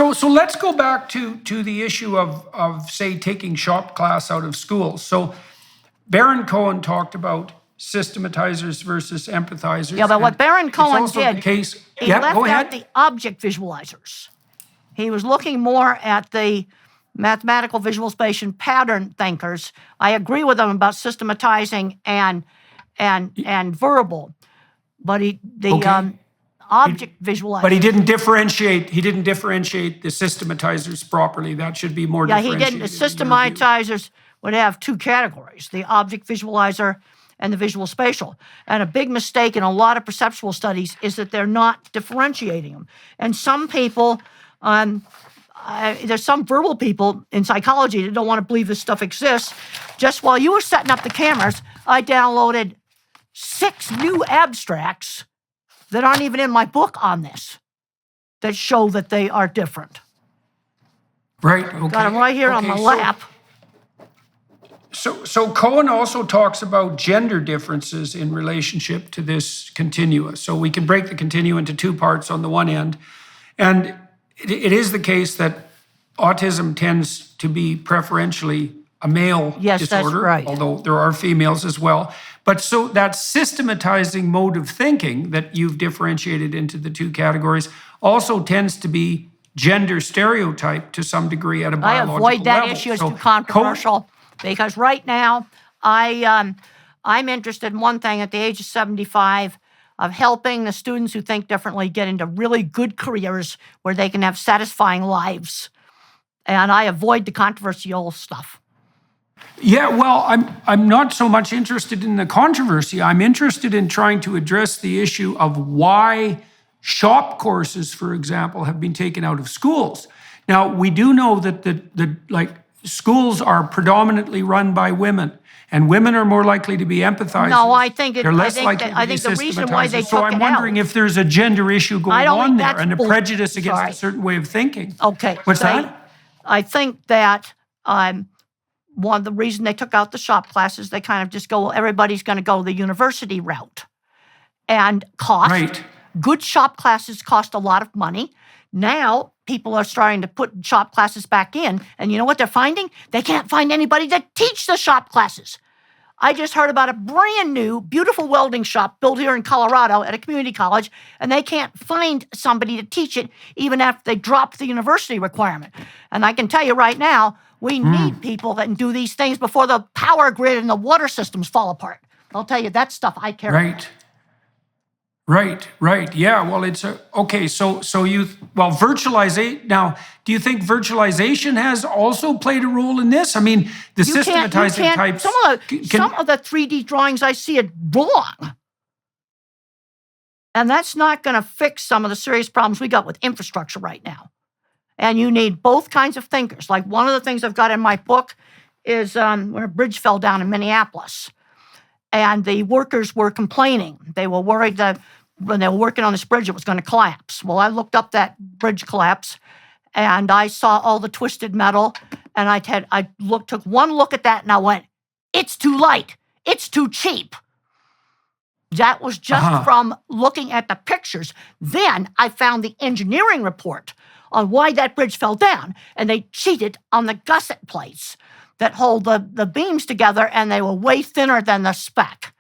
So let's go back to the issue of say taking shop class out of schools. So Baron Cohen talked about systematizers versus empathizers. Yeah, but what Baron Cohen it's also did, the case, he yeah, left go out ahead. the object visualizers. He was looking more at the mathematical visualization pattern thinkers. I agree with him about systematizing and verbal, but object visualizers. But he didn't differentiate. He didn't differentiate the systematizers properly. That should be more Yeah, he differentiated. didn't. The systematizers would have two categories: the object visualizer and the visual spatial. And a big mistake in a lot of perceptual studies is that they're not differentiating them. And some people, there's some verbal people in psychology that don't want to believe this stuff exists. Just while you were setting up the cameras, I downloaded 6 new abstracts that aren't even in my book on this that show that they are different. Right. Okay. Got them right here on my lap. So Cohen also talks about gender differences in relationship to this continua. So we can break the continua into 2 parts on the one end. And it is the case that autism tends to be preferentially a male Yes, disorder, that's right. although there are females as well. But so that systematizing mode of thinking that you've differentiated into the 2 categories also tends to be gender stereotyped to some degree at a biological level. I avoid that issue. It's too controversial because right now I'm interested in one thing at the age of 75 of helping the students who think differently get into really good careers where they can have satisfying lives. And I avoid the controversial stuff. Yeah, well, I'm not so much interested in the controversy. I'm interested in trying to address the issue of why shop courses, for example, have been taken out of schools. Now, we do know that the schools are predominantly run by women, and women are more likely to be empathizers. No, I think they're less likely to be the reason why they systematizers. So I'm wondering if there's a gender issue going on there and a prejudice against a certain way of thinking. Okay. What's that? I think that one of the reason they took out the shop classes, they kind of just go, well, everybody's going to go the university route. And cost. Right. Good shop classes cost a lot of money. Now, people are starting to put shop classes back in, and you know what they're finding? They can't find anybody to teach the shop classes. I just heard about a brand new, beautiful welding shop built here in Colorado at a community college, and they can't find somebody to teach it even after they dropped the university requirement. And I can tell you right now, we need people that can do these things before the power grid and the water systems fall apart. I'll tell you, that stuff I care about. Right. Yeah, well, it's okay, so virtualization, now, do you think virtualization has also played a role in this? I mean, the systematizing types... Some of the 3D drawings I see are wrong. And that's not going to fix some of the serious problems we got with infrastructure right now. And you need both kinds of thinkers. Like one of the things I've got in my book is when a bridge fell down in Minneapolis. And the workers were complaining. They were worried that when they were working on this bridge, it was going to collapse. Well, I looked up that bridge collapse, and I saw all the twisted metal, and I took one look at that, and I went, it's too light. It's too cheap. That was just from looking at the pictures. Then I found the engineering report on why that bridge fell down, and they cheated on the gusset plates that hold the beams together, and they were way thinner than the spec.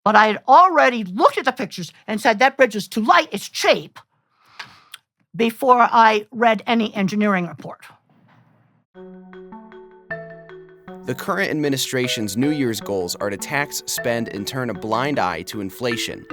But I had already looked at the pictures and said that bridge is too light, it's cheap, before I read any engineering report. The current administration's New Year's goals are to tax, spend, and turn a blind eye to inflation.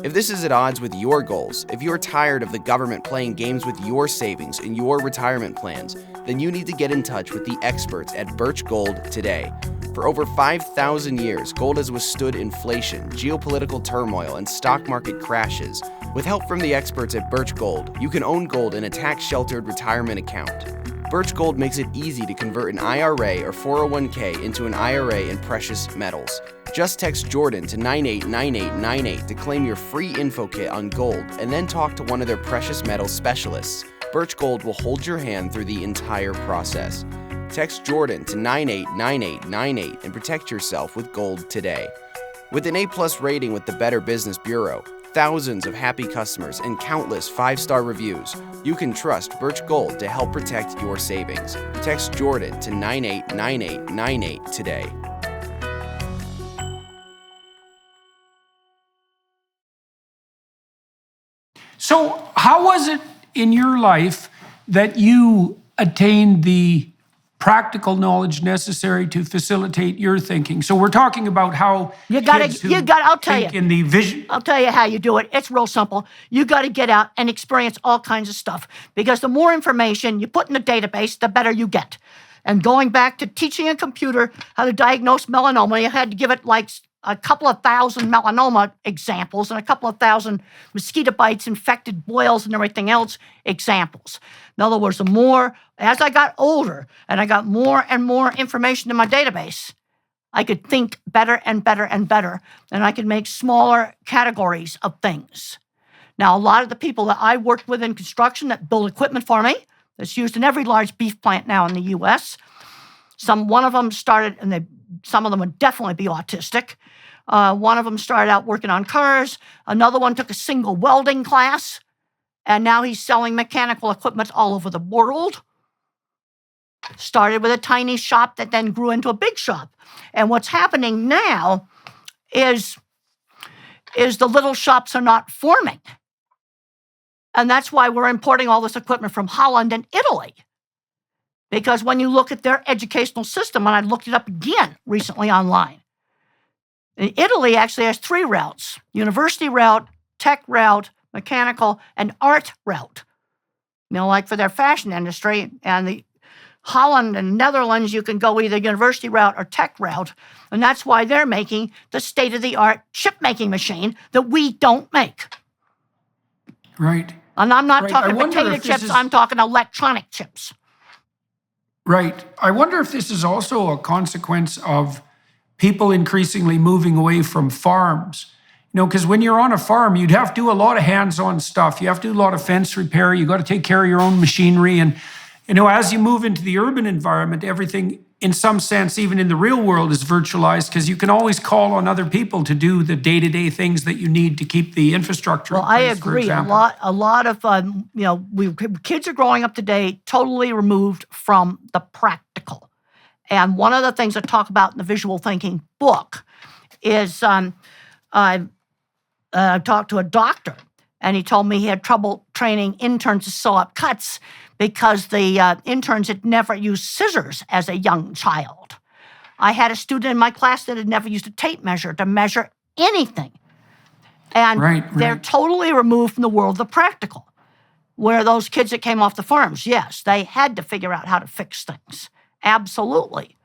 If this is at odds with your goals, if you're tired of the government playing games with your savings and your retirement plans, then you need to get in touch with the experts at Birch Gold today. For over 5,000 years, gold has withstood inflation, geopolitical turmoil, and stock market crashes. With help from the experts at Birch Gold, you can own gold in a tax-sheltered retirement account. Birch Gold makes it easy to convert an IRA or 401k into an IRA in precious metals. Just text Jordan to 989898 to claim your free info kit on gold and then talk to one of their precious metals specialists. Birch Gold will hold your hand through the entire process. Text Jordan to 989898 and protect yourself with gold today. With an A+ rating with the Better Business Bureau, thousands of happy customers, and countless 5-star reviews, you can trust Birch Gold to help protect your savings. Text Jordan to 989898 today. So how was it in your life that you attained the practical knowledge necessary to facilitate your thinking? So we're talking about how I'll tell you. in the vision. I'll tell you how you do it. It's real simple. You got to get out and experience all kinds of stuff, because the more information you put in the database, the better you get. And going back to teaching a computer how to diagnose melanoma, you had to give it like a couple of thousand melanoma examples and a couple of thousand mosquito bites, infected boils, and everything else examples. In other words, as I got older and I got more and more information in my database, I could think better and better and better, and I could make smaller categories of things. Now, a lot of the people that I worked with in construction that build equipment for me, that's used in every large beef plant now in the U.S., one of them started, and some of them would definitely be autistic. One of them started out working on cars. Another one took a single welding class, and now he's selling mechanical equipment all over the world. Started with a tiny shop that then grew into a big shop. And what's happening now is the little shops are not forming. And that's why we're importing all this equipment from Holland and Italy. Because when you look at their educational system, and I looked it up again recently online, Italy actually has 3 routes: university route, tech route, mechanical, and art route. Like for their fashion industry. And the Holland and Netherlands, you can go either university route or tech route. And that's why they're making the state-of-the-art chip-making machine that we don't make. Right. And I'm not talking potato chips, I'm talking electronic chips. Right. I wonder if this is also a consequence of people increasingly moving away from farms. Because when you're on a farm, you'd have to do a lot of hands-on stuff. You have to do a lot of fence repair. You got to take care of your own machinery. And, as you move into the urban environment, everything, in some sense, even in the real world, is virtualized, because you can always call on other people to do the day-to-day things that you need to keep the infrastructure in place, I agree. A lot of, kids are growing up today totally removed from the practical. And one of the things I talk about in the visual thinking book is I talked to a doctor, and he told me he had trouble training interns to sew up cuts because the interns had never used scissors as a young child. I had a student in my class that had never used a tape measure to measure anything. And they're totally removed from the world of the practical, where those kids that came off the farms, yes, they had to figure out how to fix things. Absolutely.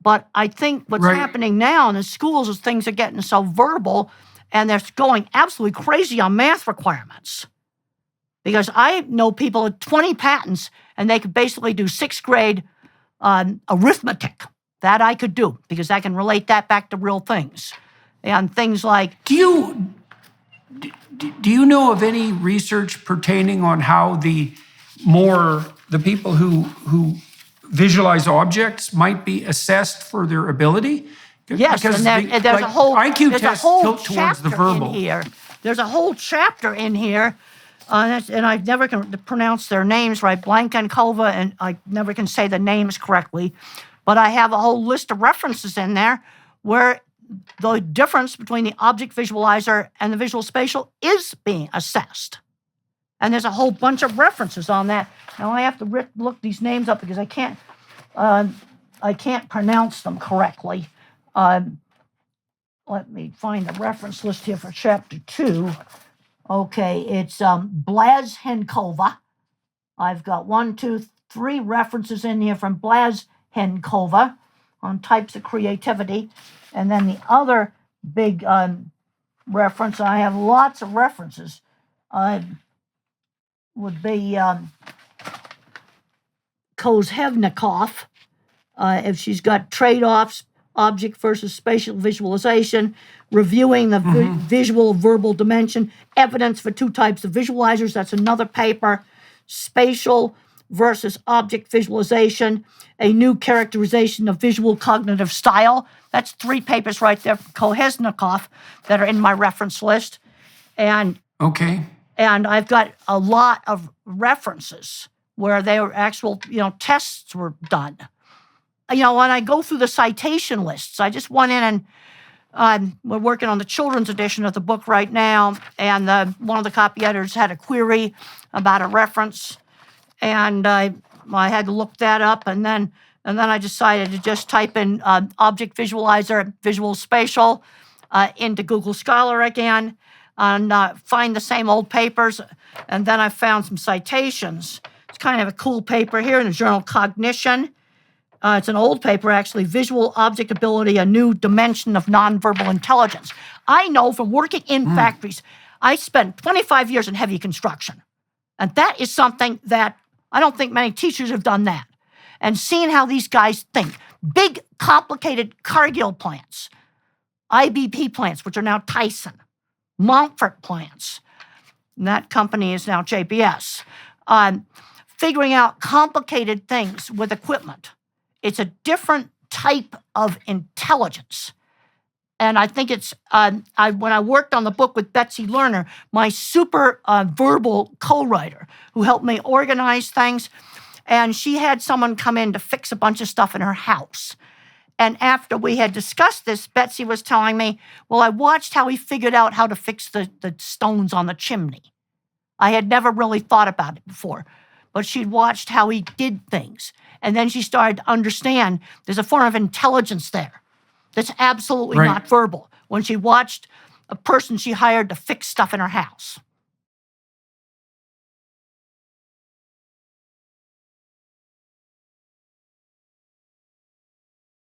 But I think what's happening now in the schools is things are getting so verbal, and they're going absolutely crazy on math requirements. Because I know people with 20 patents, and they could basically do 6th grade arithmetic. That I could do, because I can relate that back to real things. And things like... Do you know of any research pertaining on how the people who visualize objects might be assessed for their ability? Yes, and there's a whole IQ tests tilt towards the verbal. There's a whole chapter in here, and I never can pronounce their names right, Blankenkova, and I never can say the names correctly, but I have a whole list of references in there where the difference between the object visualizer and the visual spatial is being assessed. And there's a whole bunch of references on that. Now I have to look these names up because I can't pronounce them correctly. Let me find the reference list here for chapter 2. Okay, it's Blazhenkova. I've got 1, 2, 3 references in here from Blazhenkova on types of creativity. And then the other big reference, I have lots of references, would be Kozhevnikov. If she's got trade-offs, object versus spatial visualization, reviewing the visual verbal dimension, evidence for 2 types of visualizers, that's another paper, spatial versus object visualization, a new characterization of visual cognitive style. That's 3 papers right there from Kozhevnikov that are in my reference list. And Okay. and I've got a lot of references where they were actual, tests were done. When I go through the citation lists, I just went in and we're working on the children's edition of the book right now, and one of the copy editors had a query about a reference, and I had to look that up, and then I decided to just type in object visualizer, visual spatial, into Google Scholar again, and find the same old papers, and then I found some citations. It's kind of a cool paper here in the journal Cognition. It's an old paper, actually, Visual Object Ability, a New Dimension of Nonverbal Intelligence. I know from working in factories, I spent 25 years in heavy construction. And that is something that I don't think many teachers have done that. And seeing how these guys think. Big, complicated Cargill plants, IBP plants, which are now Tyson, Montfort plants, and that company is now JBS. Figuring out complicated things with equipment. It's a different type of intelligence. And I think it's, when I worked on the book with Betsy Lerner, my super verbal co-writer who helped me organize things, and she had someone come in to fix a bunch of stuff in her house. And after we had discussed this, Betsy was telling me, well, I watched how he figured out how to fix the stones on the chimney. I had never really thought about it before, but she'd watched how he did things. And then she started to understand there's a form of intelligence there that's absolutely not verbal when she watched a person she hired to fix stuff in her house.